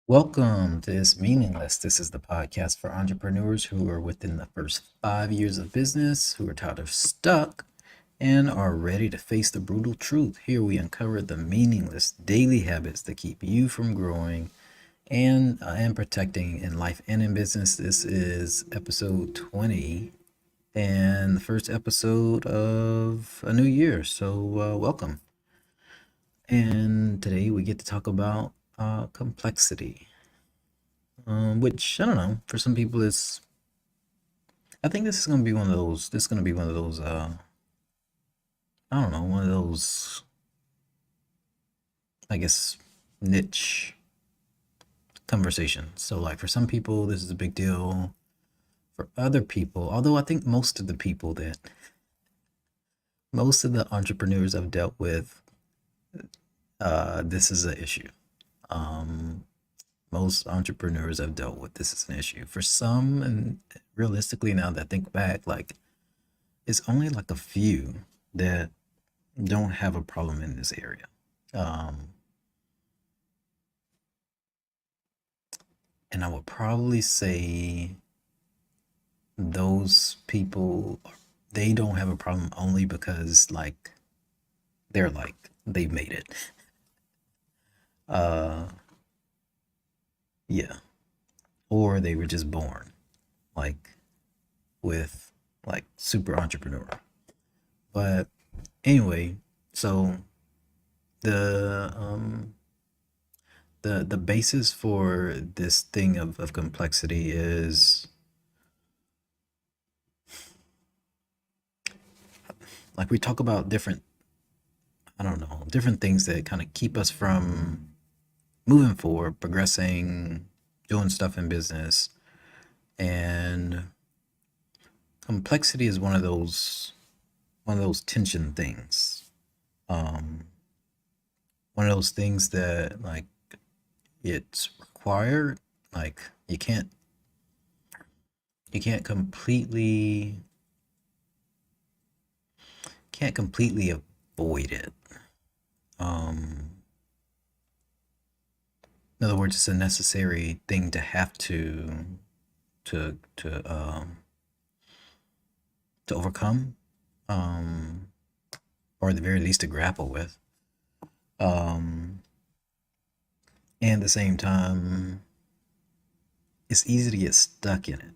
Welcome to It's Meaningless. This is the podcast for entrepreneurs who are within the first 5 years of business, who are tired of stuck, and are ready to face the brutal truth. Here we uncover the meaningless daily habits that keep you from growing and protecting in life and in business. This is episode 20 and the first episode of a new year. So welcome. And today we get to talk about complexity. Which I don't know. For some people, it's. I think this is gonna be one of those. This is gonna be one of those. I don't know. One of those. I guess niche conversations. So, like for some people, this is a big deal. For other people, although I think most of the entrepreneurs I've dealt with, this is an issue. Um, most entrepreneurs I've dealt with, this is an issue. For some, and realistically, now that I think back, like it's only like a few that don't have a problem in this area. Um, and I would probably say those people, they don't have a problem only because like they've made it. Uh, yeah, or they were just born like with like super entrepreneur. But anyway, so the um the basis for this thing of complexity is like we talk about different, I don't know, different things that kind of keep us from moving forward, progressing, doing stuff in business. And complexity is one of those tension things. Um, one of those things that like it's required. Like you can't completely avoid it. Um, in other words, it's a necessary thing to have to to um to overcome, um, or at the very least to grapple with. Um, and at the same time, it's easy to get stuck in it.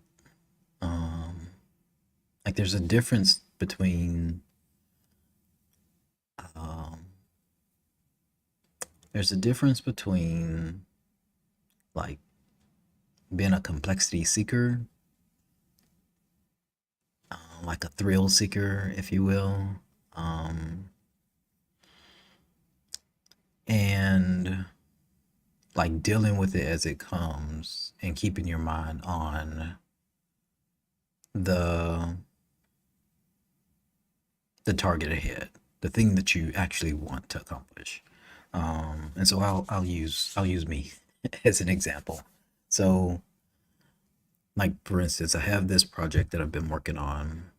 Um, like um, there's a difference between like being a complexity seeker, like a thrill seeker, if you will, um, and like dealing with it as it comes and keeping your mind on the the target ahead, the thing that you actually want to accomplish. And so I'll use me as an example. So, like for instance, I have this project that I've been working on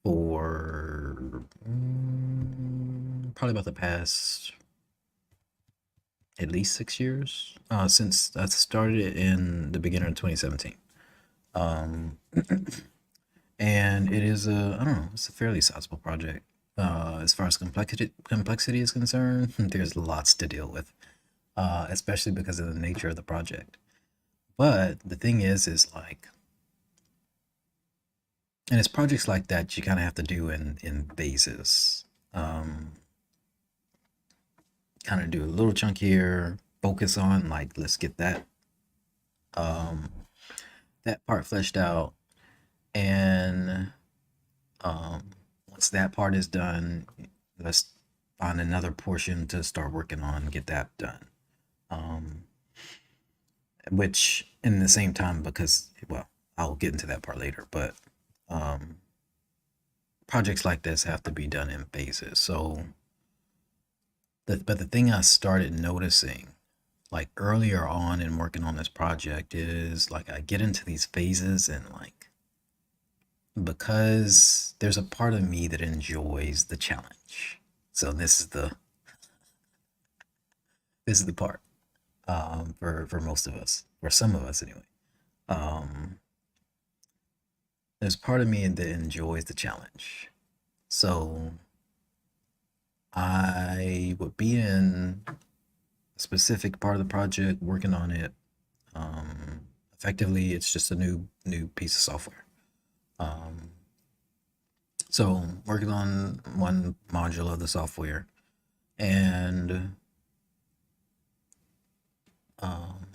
for probably about the past at least 6 years, since I started it in the beginning of 2017. Um, and it is I don't know, it's a fairly sizable project. As far as complexity is concerned, there's lots to deal with, especially because of the nature of the project. But the thing is like, and it's projects like that you kind of have to do in phases. Um, Kind of do a little chunk here, focus on like let's get um that part fleshed out, and um once that part is done, let's find another portion to start working on, get that done. Um, which in the same time, because well, I'll get into that part later, but um, projects like this have to be done in phases. So, but the thing I started noticing like earlier on in working on this project is like I get into these phases and like because there's a part of me that enjoys the challenge. So this is the part. for most of us, or some of us anyway. Um, there's part of me that enjoys the challenge. So I would be in a specific part of the project working on it. Um, Effectively, it's just a new piece of software. Um, so working on one module of the software and um,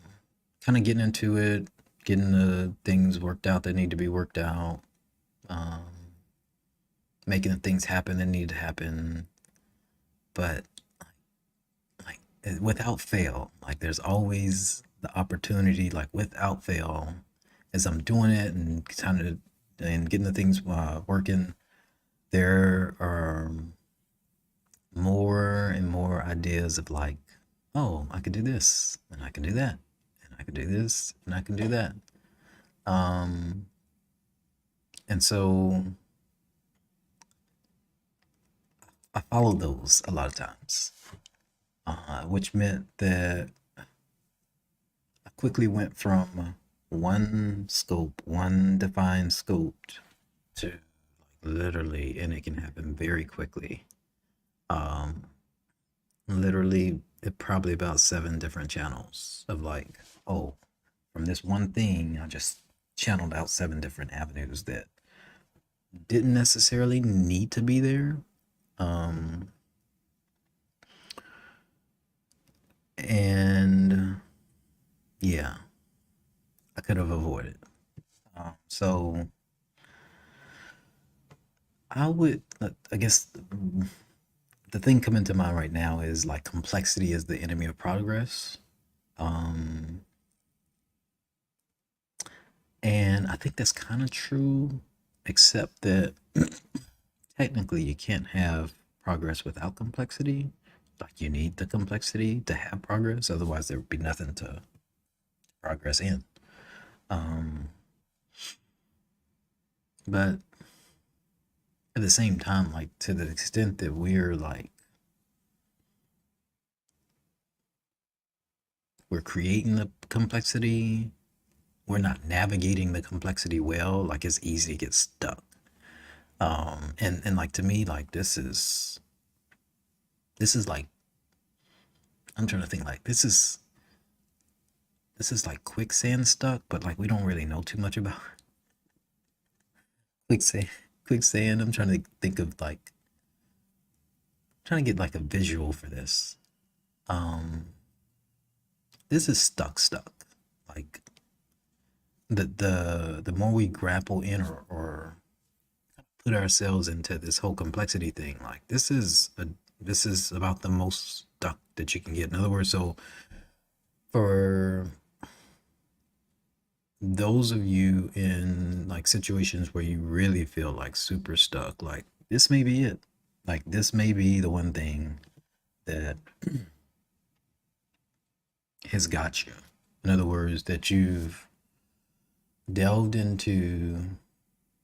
kind of getting into it, getting the things worked out that need to be worked out, um, making the things happen that need to happen. But like without fail, like there's always the opportunity, like without fail, as I'm doing it and kind of and getting the things working, there are more and more ideas of like, oh, I could do this and I can do that and I can do this and I can do that. Um, and so I followed those a lot of times, which meant that I quickly went from one scope, one defined scope to like literally, and it can happen very quickly. Um, Literally, probably about 7 different channels of like, oh, from this one thing, I just channeled out 7 different avenues that didn't necessarily need to be there. Um, and yeah, I could have avoided. So I guess the thing coming to mind right now is like complexity is the enemy of progress. Um, and I think that's kind of true, except that technically you can't have progress without complexity. Like you need the complexity to have progress, otherwise there would be nothing to progress in. Um, but at the same time, like to the extent that we're creating the complexity, we're not navigating the complexity well. Like it's easy to get stuck. And like to me, like this is like I'm trying to think like this is like quicksand stuck, but like we don't really know too much about quicksand. Quicksand. I'm trying to think of like trying to get like a visual for this. Um, this is stuck. Like the more we grapple in or put ourselves into this whole complexity thing, like this is about the most stuck that you can get. In other words, so for those of you in like situations where you really feel like super stuck, like this may be it. Like this may be the one thing that has got you. In other words, that delved into,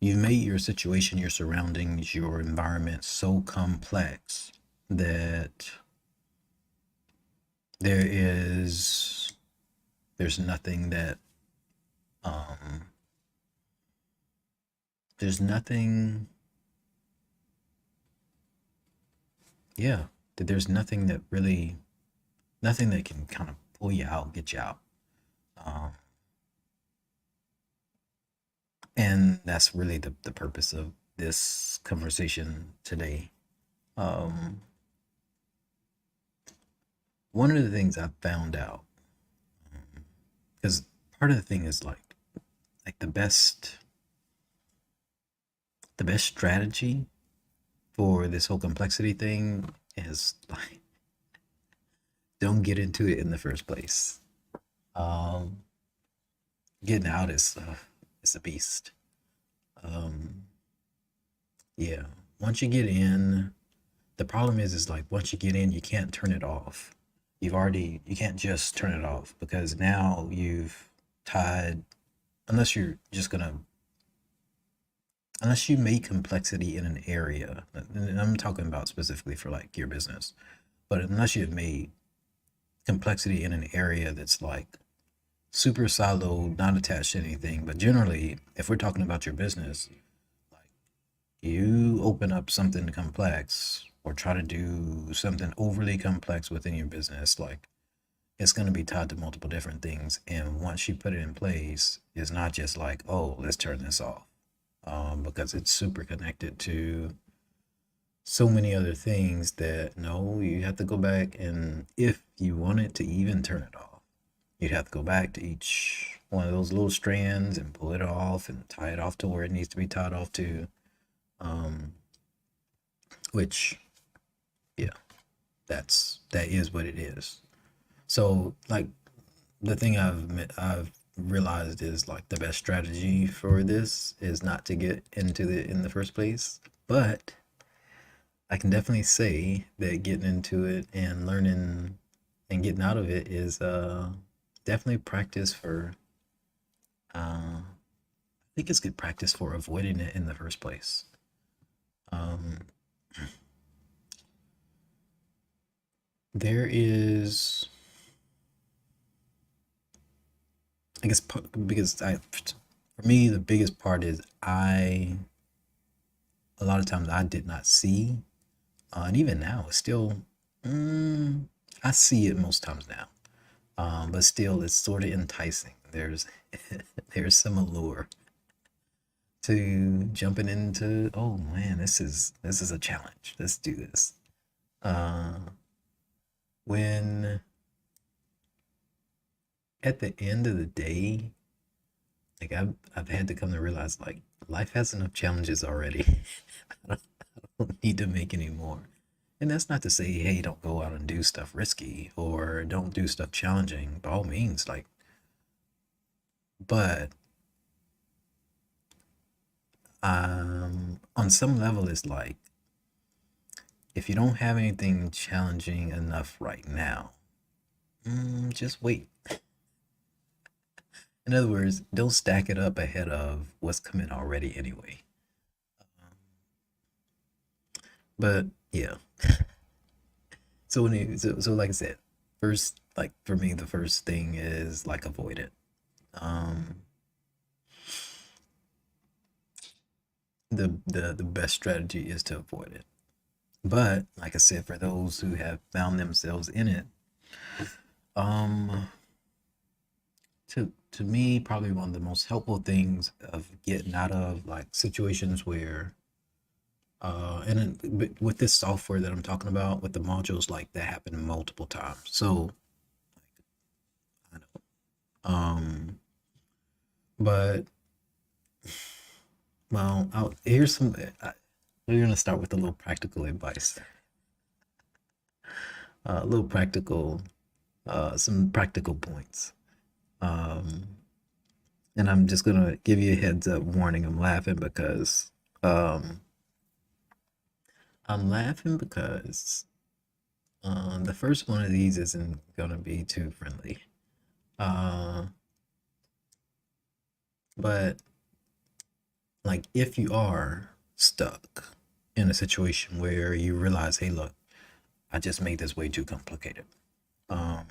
you've made your situation, your surroundings, your environment so complex that there is, there's nothing that, um, there's nothing, yeah, that there's nothing that really, nothing that can kind of pull you out, get you out. Um, and that's really the purpose of this conversation today. Um, One of the things I found out, because part of the thing is like the best strategy for this whole complexity thing is like don't get into it in the first place. Um, Getting out is it's a beast. Um, yeah, once you get in, the problem is like once you get in, you can't turn it off. You can't just turn it off because now you've tied, unless you're just gonna unless you make complexity in an area, and I'm talking about specifically for like your business, but unless you've made complexity in an area that's like super siloed, not attached to anything. But generally, if we're talking about your business, you open up something complex or try to do something overly complex within your business, like it's going to be tied to multiple different things. And once you put it in place, it's not just like, oh, let's turn this off, because it's super connected to so many other things that no, you have to go back. And if you wanted to even turn it off, you'd have to go back to each one of those little strands and pull it off and tie it off to where it needs to be tied off to. Um, which, yeah, that is what it is. So, like, the thing I've realized is like the best strategy for this is not to get into it in the first place. But I can definitely say that getting into it and learning and getting out of it is definitely practice for. I think it's good practice for avoiding it in the first place. Um, there is, I guess, because for me, the biggest part is a lot of times I did not see, and even now, it's still, mm, I see it most times now. But still, it's sort of enticing. There's some allure to jumping into. Oh man, this is a challenge. Let's do this. Uh, when at the end of the day, like I've had to come to realize like life has enough challenges already. Don't need to make any more. And that's not to say, hey, don't go out and do stuff risky or don't do stuff challenging by all means. Like, but on some level, it's like if you don't have anything challenging enough right now, just wait. In other words, don't stack it up ahead of what's coming already anyway. But yeah, so like I said, first, like for me, the first thing is like avoid it. Um, the best strategy is to avoid it. But like I said, for those who have found themselves in it, um, to me, probably one of the most helpful things of getting out of like situations where, with this software that I'm talking about, with the modules, like that happened multiple times. So I know, but well, here's some. We're gonna start with a little practical advice, a little practical, some practical points. Um, and I'm just gonna give you a heads up warning. Um, I'm laughing because the first one of these isn't gonna be too friendly. Uh, but like if you are stuck in a situation where you realize, hey, look, I just made this way too complicated. Um,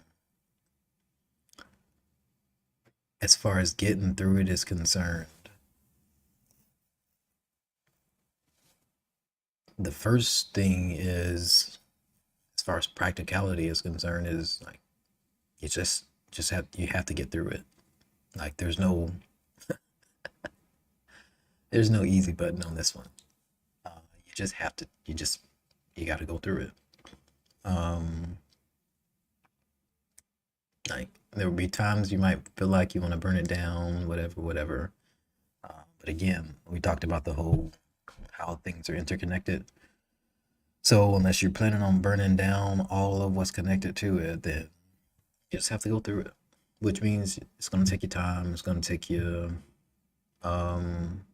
as far as getting through it is concerned, the first thing is, as far as practicality is concerned, is like you have to get through it. Like there's no easy button on this one. You just have to you got to go through it. Um, like there will be times you might feel like you want to burn it down, whatever, whatever. But again, we talked about the whole how things are interconnected. So unless you're planning on burning down all of what's connected to it, then you just have to go through it. Which means it's gonna take you time. It's gonna take you um,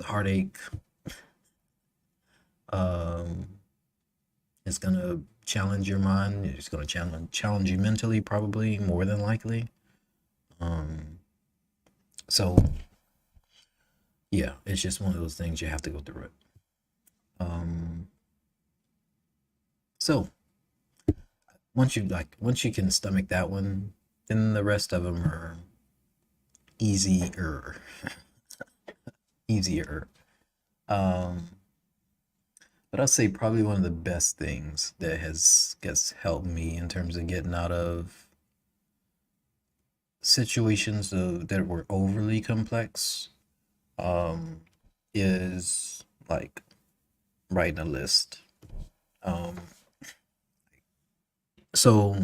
heartache. Um, it's gonna challenge your mind. It's gonna challenge you mentally, probably more than likely. Um, so yeah, it's just one of those things you have to go through it. Um, so once you can stomach that one, then the rest of them are easier, easier. Um, but I'll say probably one of the best things that has gets helped me in terms of getting out of situations that were overly complex, um, is like writing a list. Um, so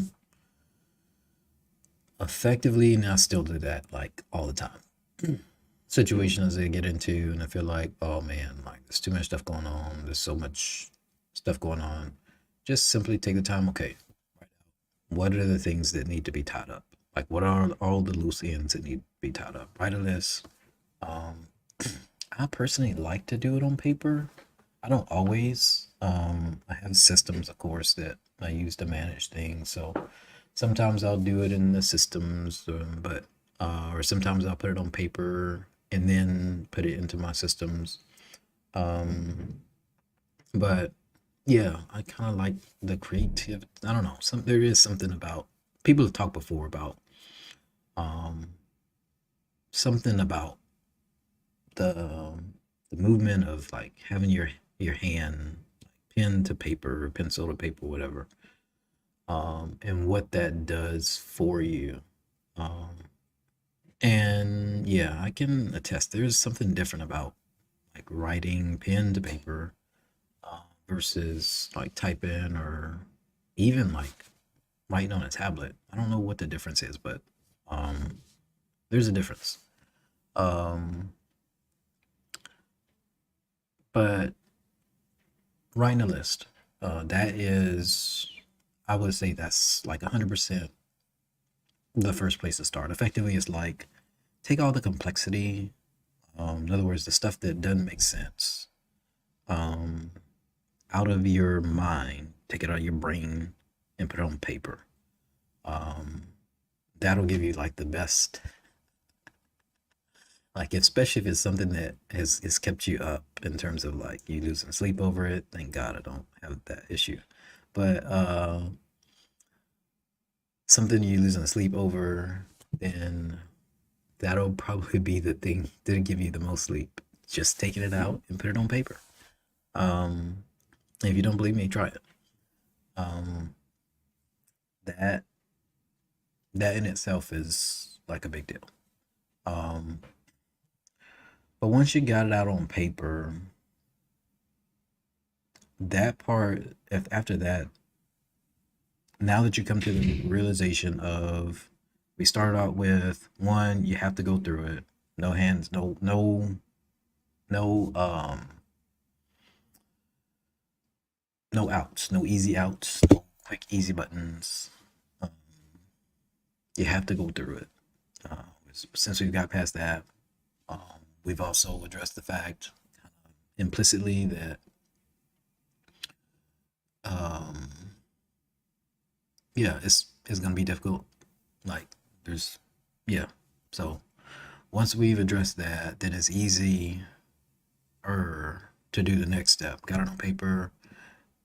effectively, and I still do that like all the time. Situations I get into, and I feel like, oh man, like there's too much stuff going on. There's so much stuff going on. Just simply take the time. Okay, what are the things that need to be tied up? Like, what are all the loose ends that need to be tied up? Write a list. Um, I personally like to do it on paper. I don't always. I have systems, of course, that I use to manage things. So sometimes I'll do it in the systems, but or sometimes I'll put it on paper and then put it into my systems. Um, but yeah, I kind of like the creative. I don't know. There is something about people have talked before about um, something about the movement of like having your hand pen to paper, pencil to paper, whatever, and what that does for you. Um, and yeah, I can attest. There's something different about like writing pen to paper versus like typing or even like writing on a tablet. I don't know what the difference is, but um, there's a difference. Um, but writing a list, that is, I would say that's like 100% the first place to start. Effectively, it's like take all the complexity, in other words, the stuff that doesn't make sense, um, out of your mind, take it out of your brain, and put it on paper. Um, that'll give you like the best, like especially if it's something that has kept you up in terms of like you losing sleep over it. Thank God I don't have that issue, but something you losing sleep over, then that'll probably be the thing that'll give you the most sleep. Just taking it out and put it on paper. Um, if you don't believe me, try it. Um, that that in itself is like a big deal. Um, but once you got it out on paper, that part, if after that, now that you come to the realization of, we started out with one, you have to go through it. No hands, no, no outs, no easy outs, no quick easy buttons. Um, you have to go through it. Uh, since we've got past that, um, we've also addressed the fact implicitly that um, yeah, it's gonna be difficult. Like there's yeah. So once we've addressed that, then it's easy to do the next step. Got it on paper.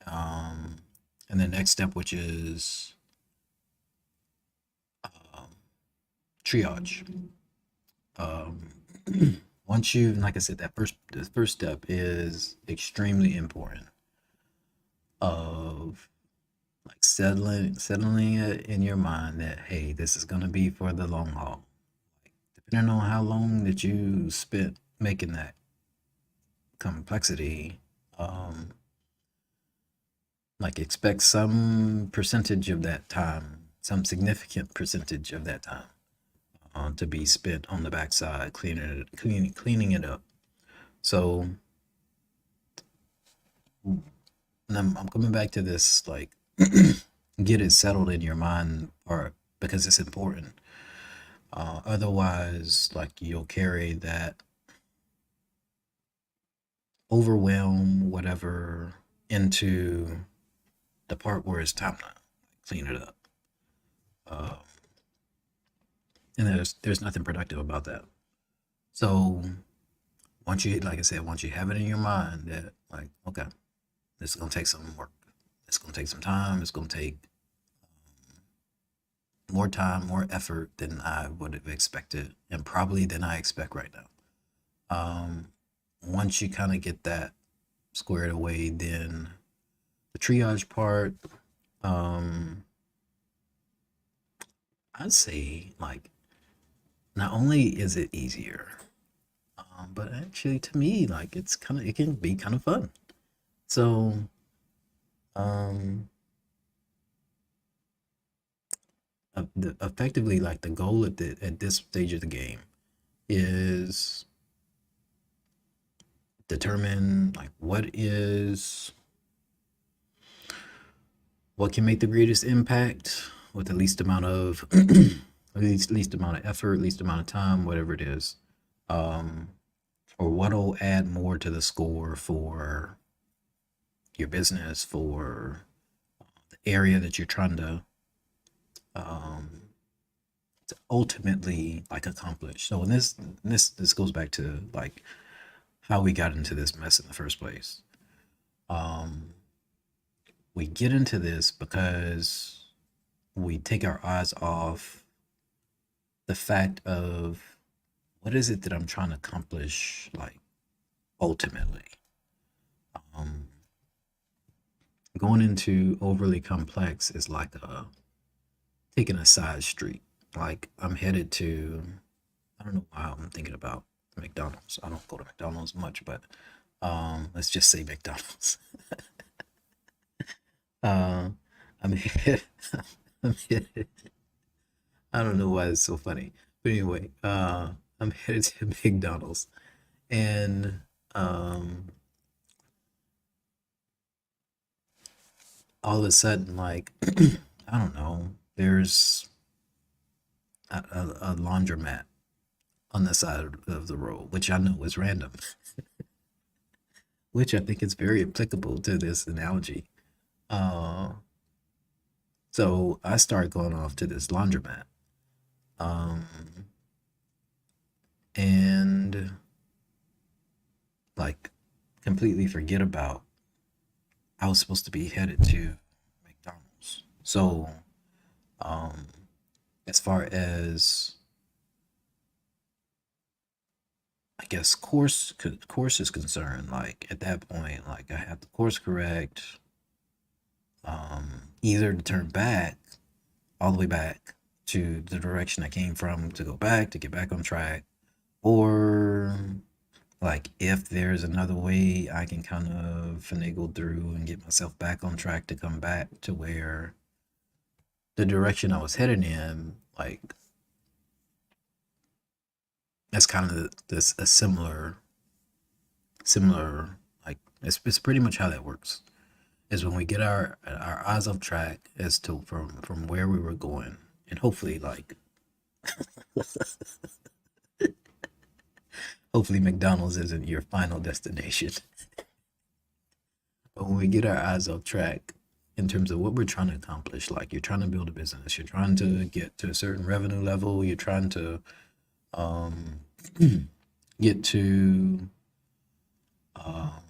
Um, and the next step, which is um, triage. Um, once you, like I said, the first step is extremely important. Of like settling it in your mind that hey, this is gonna be for the long haul. Like, depending on how long that you spent making that complexity, um, like expect some percentage of that time, some significant percentage of that time, to be spent on the backside cleaning it up. So I'm coming back to this like get it settled in your mind part because it's important. Otherwise, like you'll carry that overwhelm, whatever, into the part where it's time to clean it up. Uh, and there's nothing productive about that. So once you, like I said, once you have it in your mind that like, okay, this is gonna take some work. It's gonna take some time. It's gonna take more time, more effort than I would have expected, and probably than I expect right now. Um, Once you kind of get that squared away, then the triage part, um, I'd say like not only is it easier, but actually to me, like it can be kind of fun. So, um, effectively, like the goal at this stage of the game is determine like what can make the greatest impact with the least amount of least amount of effort, least amount of time, whatever it is, um, or what'll add more to the score for your business, for the area that you're trying um, to ultimately like accomplish. So in this goes back to like how we got into this mess in the first place. Um, we get into this because we take our eyes off the fact of what is it that I'm trying to accomplish, like ultimately. Um, Going into overly complex is like taking a side street. Like I'm headed to, I don't know why I'm thinking about McDonald's. I don't go to McDonald's much, but let's just say McDonald's. uh, I'm headed, I'm headed, I don't know why it's so funny, but anyway, I'm headed to McDonald's, and um, all of a sudden, like I don't know, there's a laundromat on the side of the road, which I know is random, which I think is very applicable to this analogy. Uh, so I start going off to this laundromat, um, and like completely forget about I was supposed to be headed to McDonald's. So, um, as far as I guess course is concerned, like at that point, like I have the course correct, either to turn back all the way back to the direction I came from to go back to get back on track, or like if there's another way I can kind of finagle through and get myself back on track to come back to where the direction I was headed in, like that's kind of this a similar like it's pretty much how that works. Is when we get our eyes off track as to from where we were going, and hopefully McDonald's isn't your final destination. But when we get our eyes off track in terms of what we're trying to accomplish, like you're trying to build a business, you're trying to get to a certain revenue level, you're trying to um, get to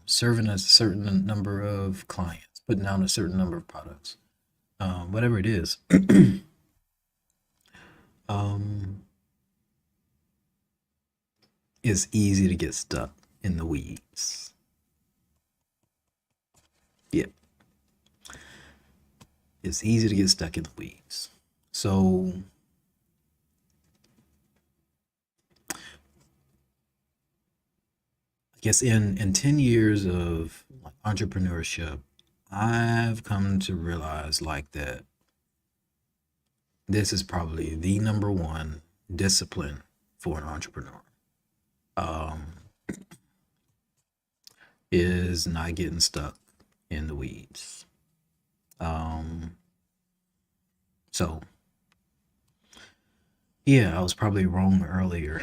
serving a certain number of clients, putting out a certain number of products, whatever it is. um, it's easy to get stuck in the weeds. Yeah, it's easy to get stuck in the weeds. So I guess in 10 years of like entrepreneurship, I've come to realize like that this is probably the number one discipline for an entrepreneur. Um, is not getting stuck in the weeds. Um, so yeah, I was probably wrong earlier.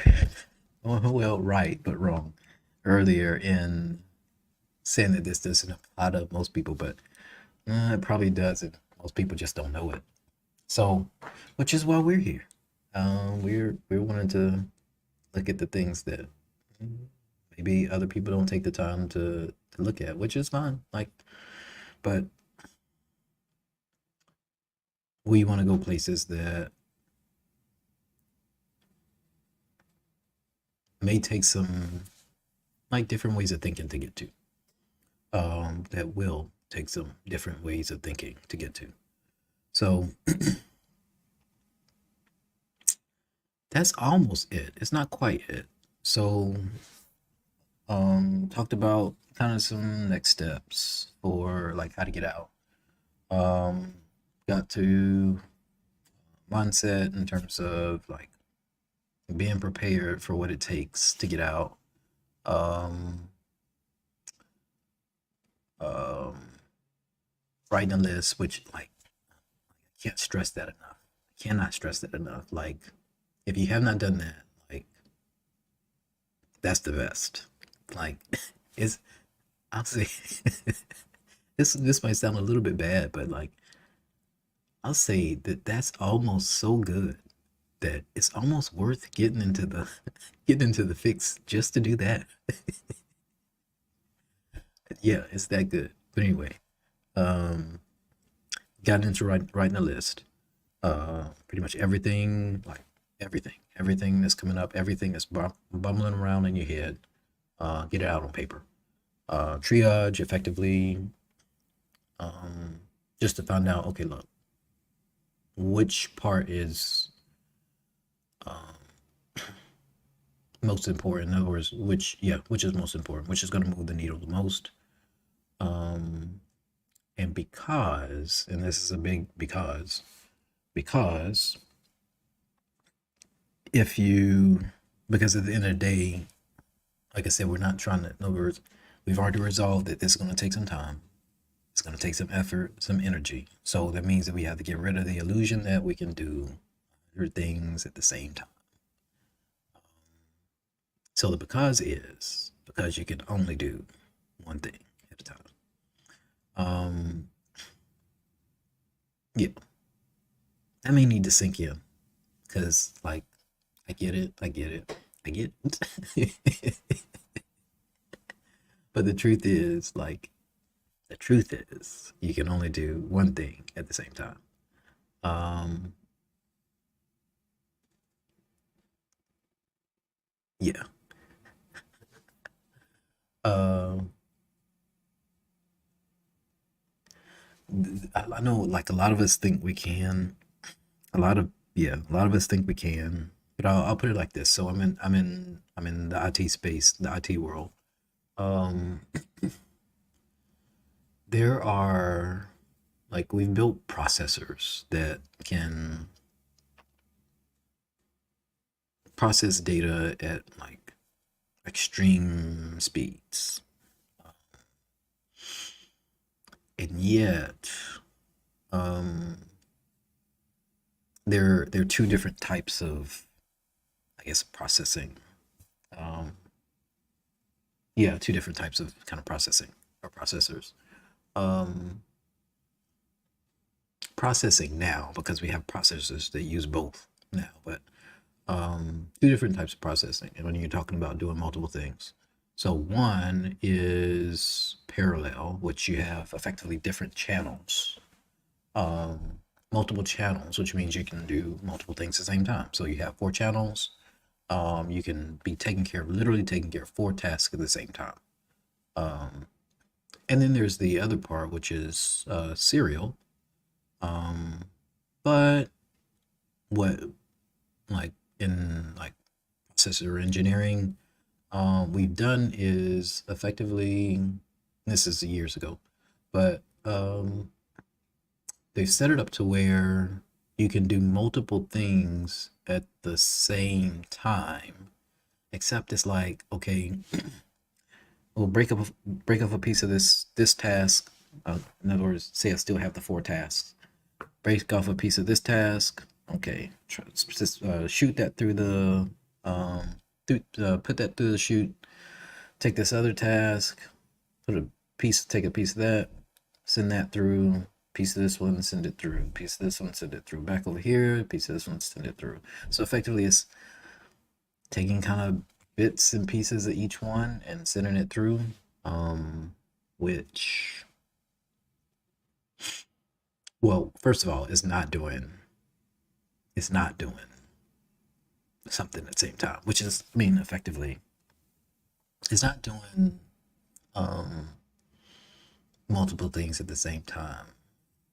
Well, right, but wrong earlier in saying that this doesn't apply to most people, but it probably does. And most people just don't know it. So, which is why we're here. We're wanting to look at the things that maybe other people don't take the time to look at, which is fine. Like, but we want to go places that may take some like different ways of thinking to get to. That will take some different ways of thinking to get to. So that's almost it. It's not quite it. So talked about kind of some next steps for like how to get out. Um got to mindset in terms of like being prepared for what it takes to get out. Um um Writing a list, which like I can't stress that enough. I cannot stress that enough. Like if you have not done that, like that's the best. Like it's I'll say this might sound a little bit bad, but like I'll say that that's almost so good that it's almost worth getting into the getting into the fix just to do that. Yeah, it's that good. But anyway, um, got into writing a list. Pretty much everything, like everything that's coming up, everything that's bumbling around in your head. Get it out on paper. Triage effectively, um, just to find out. Okay, look, which part is um, most important. In other words, which is most important, which is going to move the needle the most. Um, and and this is a big because if you, because at the end of the day, like I said, we're not trying to, in other words, we've already resolved that this is going to take some time. It's going to take some effort, some energy. So that means that we have to get rid of the illusion that we can do other things at the same time. So the because you can only do one thing at a time. Um, yeah, that may need to sink in because, like, I get it, I get it. But the truth is, you can only do one thing at the same time. Um, yeah. Um, I know, like, a lot of us think we can. A lot of us think we can. But I'll put it like this. So I'm in the IT space, the IT world. Um, there are like we've built processors that can process data at like extreme speeds. And yet, um, there are two different types of, I guess, processing. Um, yeah, two different types of kind of processing or processors. Um, Processing now because we have processors that use both now, but two different types of processing. And when you're talking about doing multiple things, so one is parallel, which you have effectively different channels, um, multiple channels, which means you can do multiple things at the same time. So you have four channels. You can be literally taking care of four tasks at the same time. Um, and then there's the other part, which is serial. Um, but what like in like processor engineering, we've done is effectively, this is years ago, but they've set it up to where you can do multiple things at the same time, except it's like, okay, we'll break up a piece of this task. In other words, say I still have the four tasks. Break off a piece of this task. Okay, shoot that through the put that through the chute. Take this other task, take a piece of that, send that through. Piece of this one, send it through. Piece of this one, send it through. Back over here, piece of this one, send it through. So effectively, it's taking kind of bits and pieces of each one and sending it through, which, well, first of all, it's not doing something at the same time, which is, I mean, effectively, it's not doing um, multiple things at the same time.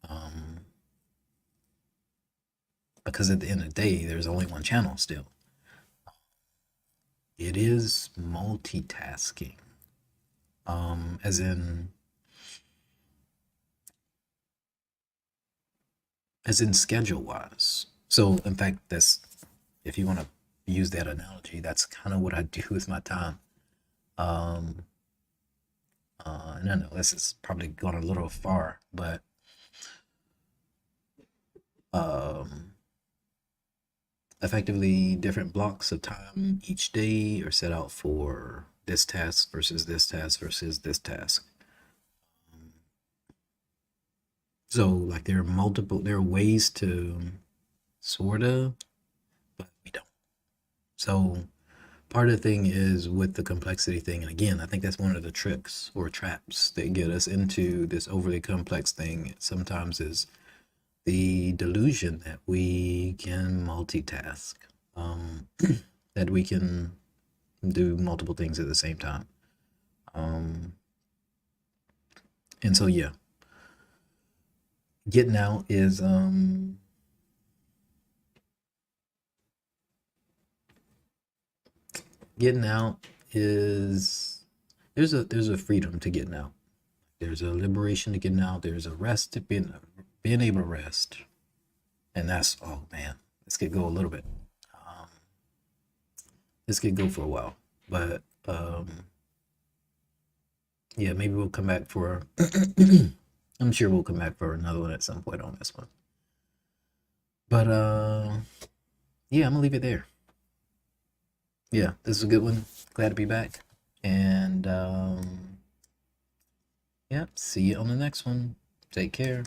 Um, because at the end of the day, there's only one channel still. It is multitasking, as in schedule wise. So in fact, that's, if you want to use that analogy, that's kind of what I do with my time. Um, and I know this is probably going a little far, but um, effectively, different blocks of time each day are set out for this task versus this task versus this task. So, like, there are ways to sort of, but we don't. So, part of the thing is with the complexity thing, and again, I think that's one of the tricks or traps that get us into this overly complex thing sometimes, is the delusion that we can multitask, that we can do multiple things at the same time. And so, yeah, getting out is getting out is there's a freedom to getting out. There's a liberation to getting out. There's a rest to being able to rest, and that's, oh man, this could go a little bit. Um, this could go for a while, but yeah, maybe we'll come back for. I'm sure we'll come back for another one at some point on this one. But yeah, I'm gonna leave it there. Yeah, this is a good one. Glad to be back, and yeah, see you on the next one. Take care.